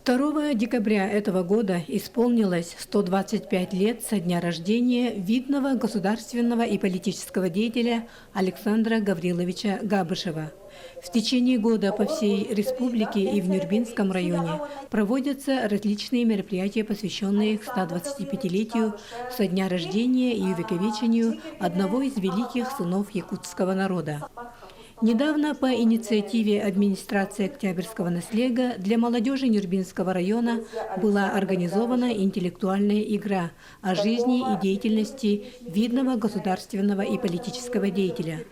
2 декабря этого года исполнилось 125 лет со дня рождения видного государственного и политического деятеля Александра Гавриловича Габышева. В течение года по всей республике и в Нюрбинском районе проводятся различные мероприятия, посвященные 125-летию со дня рождения и увековечению одного из великих сынов якутского народа. Недавно по инициативе администрации Октябрьского наслега для молодежи Нюрбинского района была организована интеллектуальная игра о жизни и деятельности видного государственного и политического деятеля.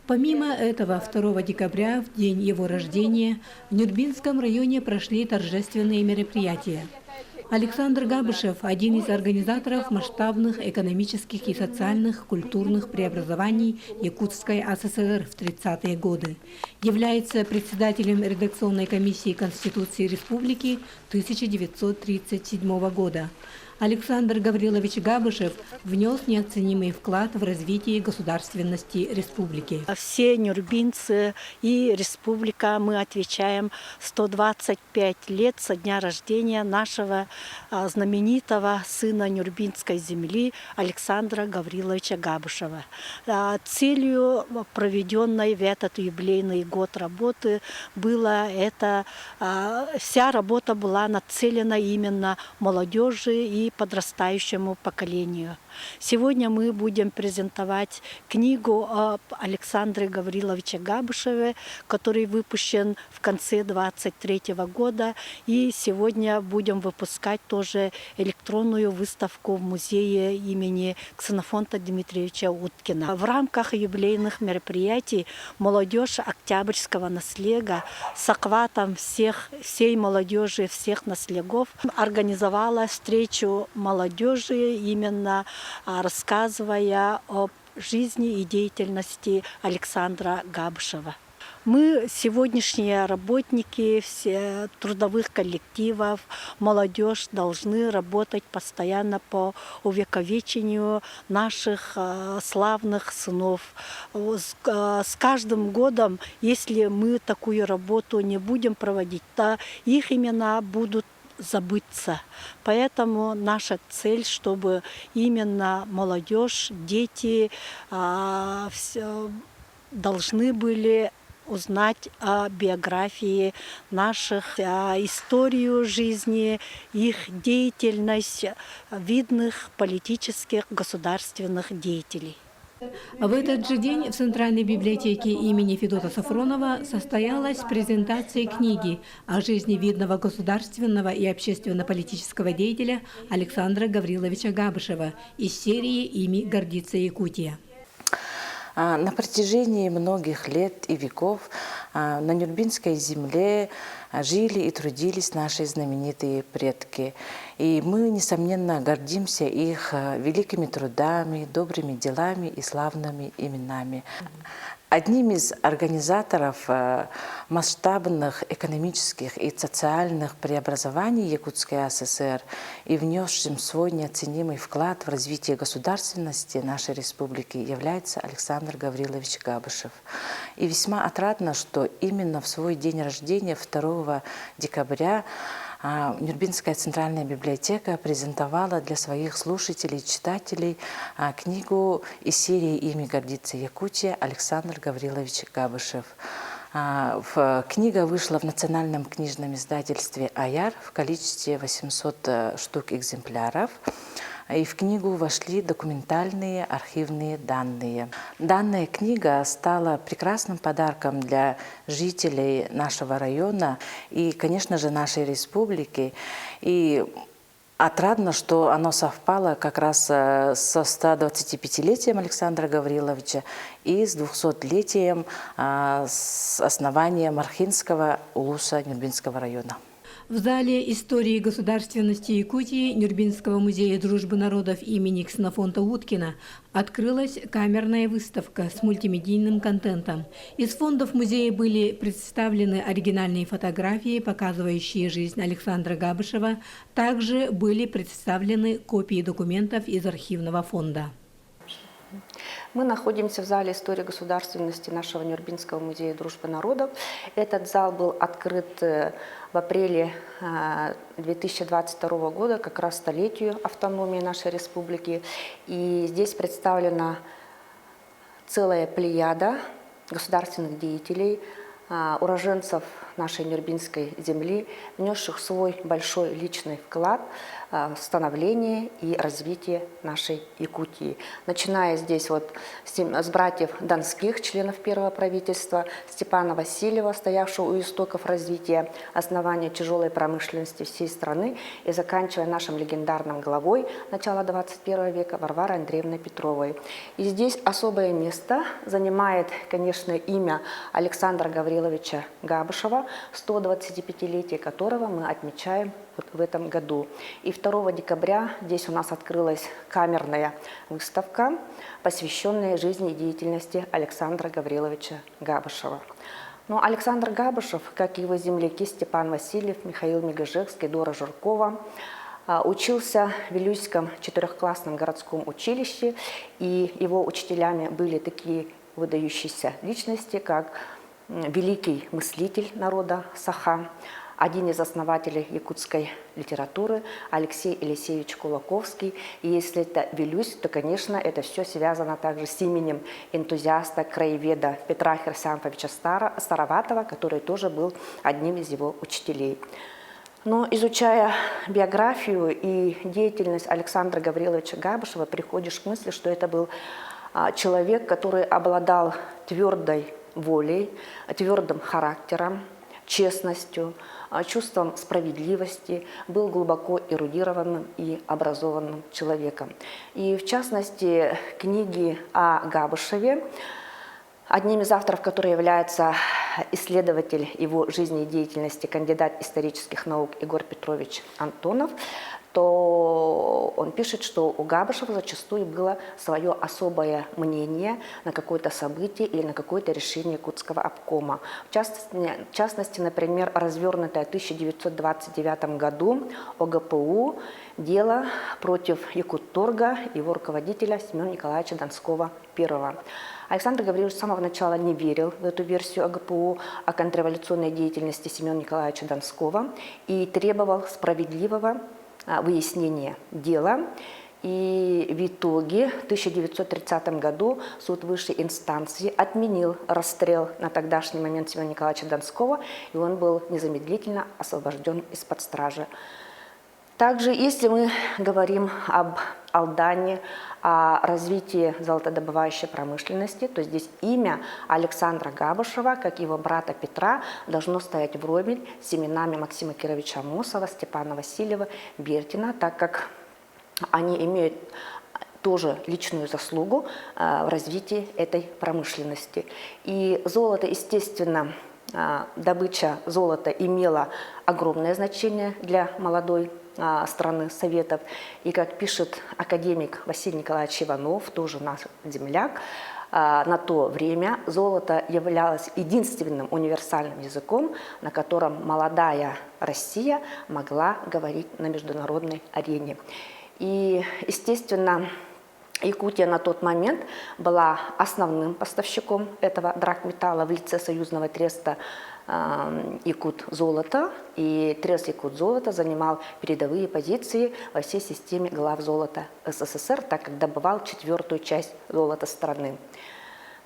Помимо этого, 2 декабря, в день его рождения, в Нюрбинском районе прошли торжественные мероприятия. Александр Габышев – один из организаторов масштабных экономических и социальных культурных преобразований Якутской АССР в 30-е годы. Является председателем редакционной комиссии Конституции Республики 1937 года. Александр Гаврилович Габышев внес неоценимый вклад в развитие государственности республики. Все нюрбинцы и республика, мы отвечаем 125 лет со дня рождения нашего знаменитого сына Нюрбинской земли Александра Гавриловича Габышева. Целью проведенной в этот юбилейный год работы было это, вся работа была нацелена именно молодежи и подрастающему поколению. Сегодня мы будем презентовать книгу об Александре Гавриловиче Габышеве, который выпущен в конце 23 года. И сегодня будем выпускать тоже электронную выставку в музее имени Ксенофонта Дмитриевича Уткина. В рамках юбилейных мероприятий молодежь Октябрьского наслега с охватом всей молодежи, всех наслегов организовала встречу молодежи, именно рассказывая об жизни и деятельности Александра Габышева. Мы, сегодняшние работники трудовых коллективов, молодежь, должны работать постоянно по увековечению наших славных сынов. С каждым годом, если мы такую работу не будем проводить, то их имена будут забыться. Поэтому наша цель, чтобы именно молодежь, дети должны были узнать о биографии наших, историю жизни, их деятельность видных политических государственных деятелей. В этот же день в Центральной библиотеке имени Федота Сафронова состоялась презентация книги о жизни видного государственного и общественно-политического деятеля Александра Гавриловича Габышева из серии «Ими гордится Якутия». На протяжении многих лет и веков на Нюрбинской земле жили и трудились наши знаменитые предки. И мы, несомненно, гордимся их великими трудами, добрыми делами и славными именами. Одним из организаторов масштабных экономических и социальных преобразований Якутской АССР и внесшим свой неоценимый вклад в развитие государственности нашей республики является Александр Гаврилович Габышев. И весьма отрадно, что именно в свой день рождения, 2 декабря, Нюрбинская центральная библиотека презентовала для своих слушателей, читателей книгу из серии «Ими гордится Якутия» Александр Гаврилович Габышев. Книга вышла в национальном книжном издательстве «Аяр» в количестве 800 штук экземпляров. И в книгу вошли документальные архивные данные. Данная книга стала прекрасным подарком для жителей нашего района и, конечно же, нашей республики. И отрадно, что оно совпало как раз со 125-летием Александра Гавриловича и с 200-летием с основания Мархинского улуса Нюрбинского района. В зале истории государственности Якутии Нюрбинского музея дружбы народов имени Ксенофонта Уткина открылась камерная выставка с мультимедийным контентом. Из фондов музея были представлены оригинальные фотографии, показывающие жизнь Александра Габышева. Также были представлены копии документов из архивного фонда. Мы находимся в зале истории государственности нашего Нюрнбергского музея дружбы народов. Этот зал был открыт в апреле 2022 года, как раз столетию автономии нашей республики. И здесь представлена целая плеяда государственных деятелей, уроженцев нашей Нюрнбергской земли, внесших свой большой личный вклад в становление и развитие нашей Якутии. Начиная здесь вот с братьев Донских, членов первого правительства, Степана Васильева, стоявшего у истоков развития, основания тяжелой промышленности всей страны, и заканчивая нашим легендарным главой начала 21 века Варварой Андреевной Петровой. И здесь особое место занимает, конечно, имя Александра Гавриловича Габышева, 125-летие которого мы отмечаем в этом году. И 2 декабря здесь у нас открылась камерная выставка, посвященная жизни и деятельности Александра Гавриловича Габышева. Но Александр Габышев, как и его земляки Степан Васильев, Михаил Мегажевский, Дора Журкова, учился в Вилюйском 4-классном городском училище, и его учителями были такие выдающиеся личности, как великий мыслитель народа Саха, один из основателей якутской литературы Алексей Елисеевич Кулаковский. И если это Вилюйск, то, конечно, это все связано также с именем энтузиаста, краеведа Петра Херсянфовича Староватова, который тоже был одним из его учителей. Но изучая биографию и деятельность Александра Гавриловича Габышева, приходишь к мысли, что это был человек, который обладал твердой волей, твердым характером, честностью, чувством справедливости, был глубоко эрудированным и образованным человеком. И в частности, книги о Габышеве, одним из авторов которой является исследователь его жизни и деятельности, кандидат исторических наук Егор Петрович Антонов, то он пишет, что у Габышева зачастую было свое особое мнение на какое-то событие или на какое-то решение якутского обкома. В частности, например, развернутое в 1929 году ОГПУ дело против Якутторга, его руководителя Семена Николаевича Донского I. Александр Гаврилович с самого начала не верил в эту версию ОГПУ о контрреволюционной деятельности Семена Николаевича Донского и требовал справедливого выяснения дела. И в итоге в 1930 году суд высшей инстанции отменил расстрел на тогдашний момент Семена Николаевича Донского, и он был незамедлительно освобожден из-под стражи. Также, если мы говорим об Алдане, о развитии золотодобывающей промышленности, то здесь имя Александра Габышева, как его брата Петра, должно стоять вровень с именами Максима Кировича Амосова, Степана Васильева, Бертина, так как они имеют тоже личную заслугу в развитии этой промышленности. И золото, естественно, добыча золота имела огромное значение для молодой страны Советов. И как пишет академик Василий Николаевич Иванов, тоже наш земляк, на то время золото являлось единственным универсальным языком, на котором молодая Россия могла говорить на международной арене. И, естественно, Якутия на тот момент была основным поставщиком этого драгметалла в лице союзного треста Якут-золото, и трест Якут-золото занимал передовые позиции во всей системе глав золота СССР, так как добывал 4-ю часть золота страны.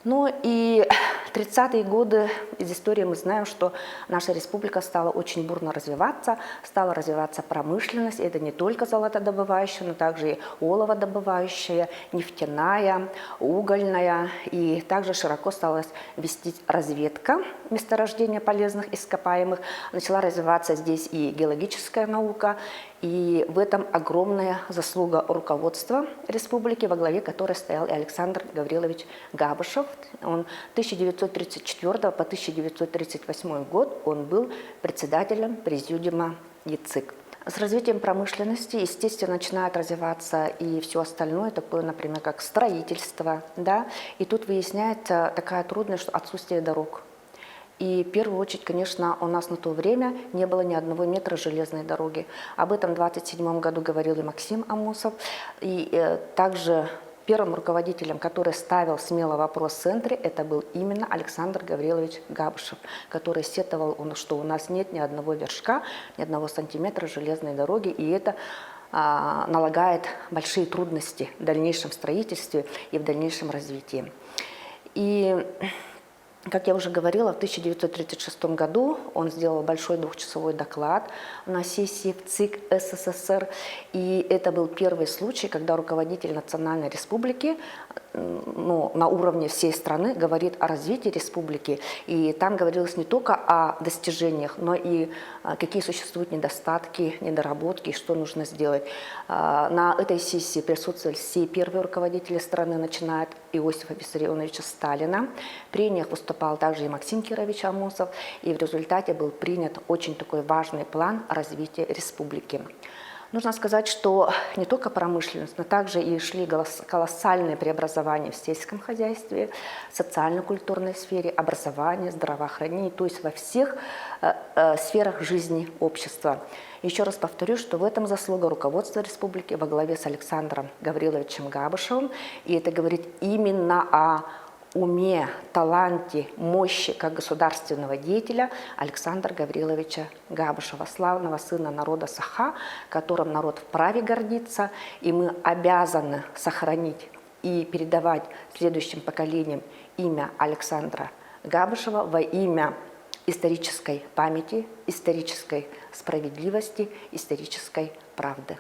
Ну и 30-е годы из истории мы знаем, что наша республика стала очень бурно развиваться, стала развиваться промышленность. Это не только золотодобывающая, но также и оловодобывающая, нефтяная, угольная. И также широко стала вести разведка месторождения полезных ископаемых. Начала развиваться здесь и геологическая наука. И в этом огромная заслуга руководства республики, во главе которой стоял и Александр Гаврилович Габышев. Он 1934 по 1938 год он был председателем президиума ЕЦИК. С развитием промышленности, естественно, начинает развиваться и все остальное, такое, например, как строительство. Да? И тут выясняется такая трудность, что отсутствие дорог. И в первую очередь, конечно, у нас на то время не было ни одного метра железной дороги. Об этом в 1927 году говорил и Максим Амосов. И также первым руководителем, который ставил смело вопрос в центре, это был именно Александр Гаврилович Габышев, который сетовал, что у нас нет ни одного вершка, ни одного сантиметра железной дороги, и это налагает большие трудности в дальнейшем строительстве и в дальнейшем развитии. И, как я уже говорила, в 1936 году он сделал большой двухчасовой доклад на сессии в ЦИК СССР. И это был первый случай, когда руководитель Национальной Республики на уровне всей страны говорит о развитии республики. И там говорилось не только о достижениях, но и какие существуют недостатки, недоработки, и что нужно сделать. На этой сессии присутствовали все первые руководители страны, начиная от Иосифа Виссарионовича Сталина. При них выступал также и Максим Кирович Амосов. И в результате был принят очень такой важный план развития республики. Нужно сказать, что не только промышленность, но также и шли колоссальные преобразования в сельском хозяйстве, социально-культурной сфере, образовании, здравоохранении, то есть во всех сферах жизни общества. Еще раз повторю, что в этом заслуга руководства республики во главе с Александром Гавриловичем Габышевым, и это говорит именно о уме, таланте, мощи как государственного деятеля Александра Гавриловича Габышева, славного сына народа Саха, которым народ вправе гордиться, и мы обязаны сохранить и передавать следующим поколениям имя Александра Габышева во имя исторической памяти, исторической справедливости, исторической правды.